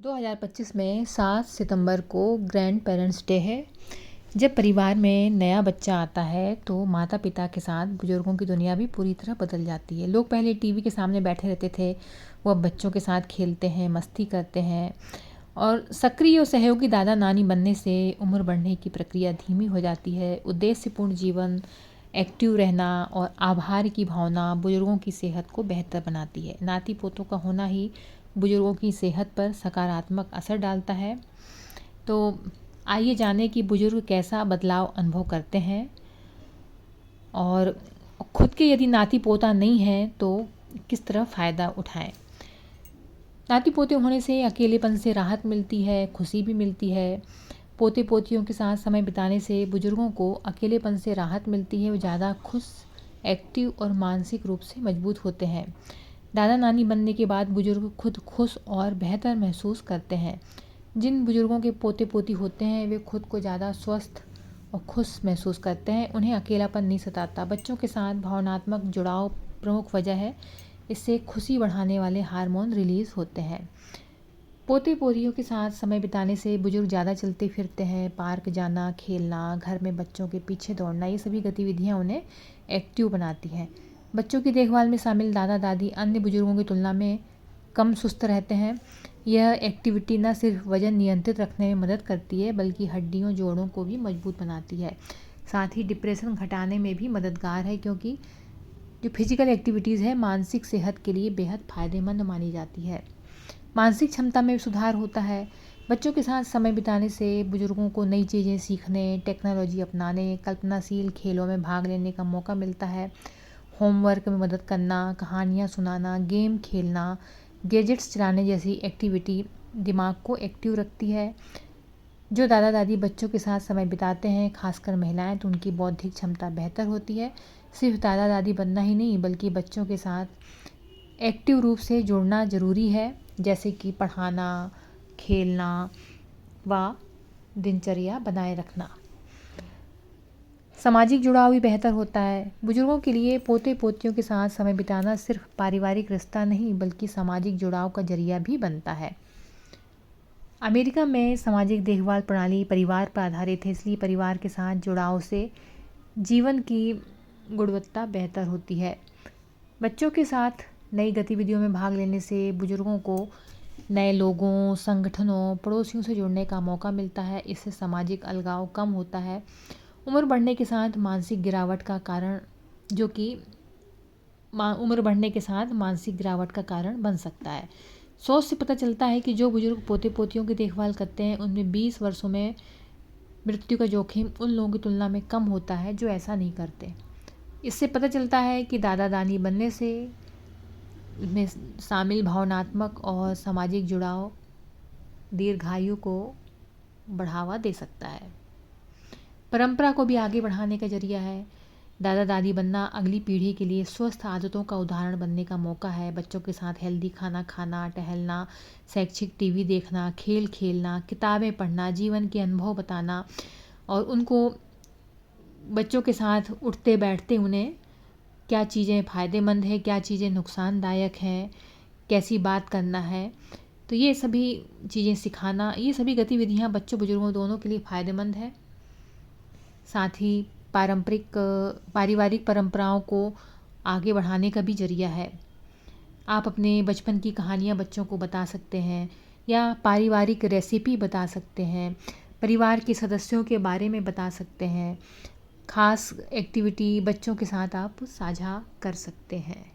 2025 में 7 सितंबर को grand parents day है। जब परिवार में नया बच्चा आता है तो माता पिता के साथ बुजुर्गों की दुनिया भी पूरी तरह बदल जाती है। लोग पहले टीवी के सामने बैठे रहते थे, वो अब बच्चों के साथ खेलते हैं, मस्ती करते हैं और सक्रिय और सहयोगी दादा नानी बनने से उम्र बढ़ने की प्रक्रिया धीमी हो जाती है। उद्देश्यपूर्ण जीवन, एक्टिव रहना और आभार की भावना बुजुर्गों की सेहत को बेहतर बनाती है। नाती पोतों का होना ही बुजुर्गों की सेहत पर सकारात्मक असर डालता है। तो आइए जानें कि बुजुर्ग कैसा बदलाव अनुभव करते हैं और खुद के यदि नाती पोता नहीं है तो किस तरह फ़ायदा उठाएं। नाती पोते होने से अकेलेपन से राहत मिलती है, खुशी भी मिलती है। पोते पोतियों के साथ समय बिताने से बुजुर्गों को अकेलेपन से राहत मिलती है, वो ज़्यादा खुश, एक्टिव और मानसिक रूप से मजबूत होते हैं। दादा नानी बनने के बाद बुजुर्ग खुद खुश और बेहतर महसूस करते हैं। जिन बुजुर्गों के पोते पोती होते हैं वे खुद को ज़्यादा स्वस्थ और खुश महसूस करते हैं, उन्हें अकेलापन नहीं सताता। बच्चों के साथ भावनात्मक जुड़ाव प्रमुख वजह है, इससे खुशी बढ़ाने वाले हार्मोन रिलीज़ होते हैं। पोते पोतियों के साथ समय बिताने से बुजुर्ग ज़्यादा चलते फिरते हैं। पार्क जाना, खेलना, घर में बच्चों के पीछे दौड़ना, ये सभी गतिविधियाँ उन्हें एक्टिव बनाती हैं। बच्चों की देखभाल में शामिल दादा दादी अन्य बुजुर्गों की तुलना में कम सुस्त रहते हैं। यह एक्टिविटी न सिर्फ वजन नियंत्रित रखने में मदद करती है बल्कि हड्डियों जोड़ों को भी मजबूत बनाती है। साथ ही डिप्रेशन घटाने में भी मददगार है, क्योंकि जो फिजिकल एक्टिविटीज़ है मानसिक सेहत के लिए बेहद फ़ायदेमंद मानी जाती है। मानसिक क्षमता में सुधार होता है। बच्चों के साथ समय बिताने से बुजुर्गों को नई चीज़ें सीखने, टेक्नोलॉजी अपनाने, कल्पनाशील खेलों में भाग लेने का मौका मिलता है। होमवर्क में मदद करना, कहानियाँ सुनाना, गेम खेलना, गैजेट्स चलाने जैसी एक्टिविटी दिमाग को एक्टिव रखती है। जो दादा दादी बच्चों के साथ समय बिताते हैं, खासकर महिलाएं, तो उनकी बौद्धिक क्षमता बेहतर होती है। सिर्फ दादा दादी बनना ही नहीं बल्कि बच्चों के साथ एक्टिव रूप से जुड़ना ज़रूरी है, जैसे कि पढ़ाना, खेलना व दिनचर्या बनाए रखना। सामाजिक जुड़ाव भी बेहतर होता है। बुजुर्गों के लिए पोते पोतियों के साथ समय बिताना सिर्फ पारिवारिक रिश्ता नहीं बल्कि सामाजिक जुड़ाव का जरिया भी बनता है। अमेरिका में सामाजिक देखभाल प्रणाली परिवार पर आधारित है, इसलिए परिवार के साथ जुड़ाव से जीवन की गुणवत्ता बेहतर होती है। बच्चों के साथ नई गतिविधियों में भाग लेने से बुजुर्गों को नए लोगों, संगठनों, पड़ोसियों से जुड़ने का मौका मिलता है। इससे सामाजिक अलगाव कम होता है। उम्र बढ़ने के साथ मानसिक गिरावट का कारण बन सकता है। सोच से पता चलता है कि जो बुजुर्ग पोते पोतियों की देखभाल करते हैं उनमें 20 वर्षों में मृत्यु का जोखिम उन लोगों की तुलना में कम होता है जो ऐसा नहीं करते। इससे पता चलता है कि दादा दादी बनने से में शामिल भावनात्मक और सामाजिक जुड़ाव दीर्घायु को बढ़ावा दे सकता है। परंपरा को भी आगे बढ़ाने का जरिया है। दादा दादी बनना अगली पीढ़ी के लिए स्वस्थ आदतों का उदाहरण बनने का मौका है। बच्चों के साथ हेल्दी खाना खाना, टहलना, शैक्षिक टीवी देखना, खेल खेलना, किताबें पढ़ना, जीवन के अनुभव बताना और उनको बच्चों के साथ उठते बैठते उन्हें क्या चीज़ें फ़ायदेमंद है, क्या चीज़ें नुकसानदायक हैं, कैसी बात करना है, तो ये सभी चीज़ें सिखाना, ये सभी गतिविधियाँ बच्चों बुजुर्गों दोनों के लिए फ़ायदेमंद है। साथ ही पारिवारिक परंपराओं को आगे बढ़ाने का भी जरिया है। आप अपने बचपन की कहानियाँ बच्चों को बता सकते हैं या पारिवारिक रेसिपी बता सकते हैं, परिवार के सदस्यों के बारे में बता सकते हैं। खास एक्टिविटी बच्चों के साथ आप साझा कर सकते हैं।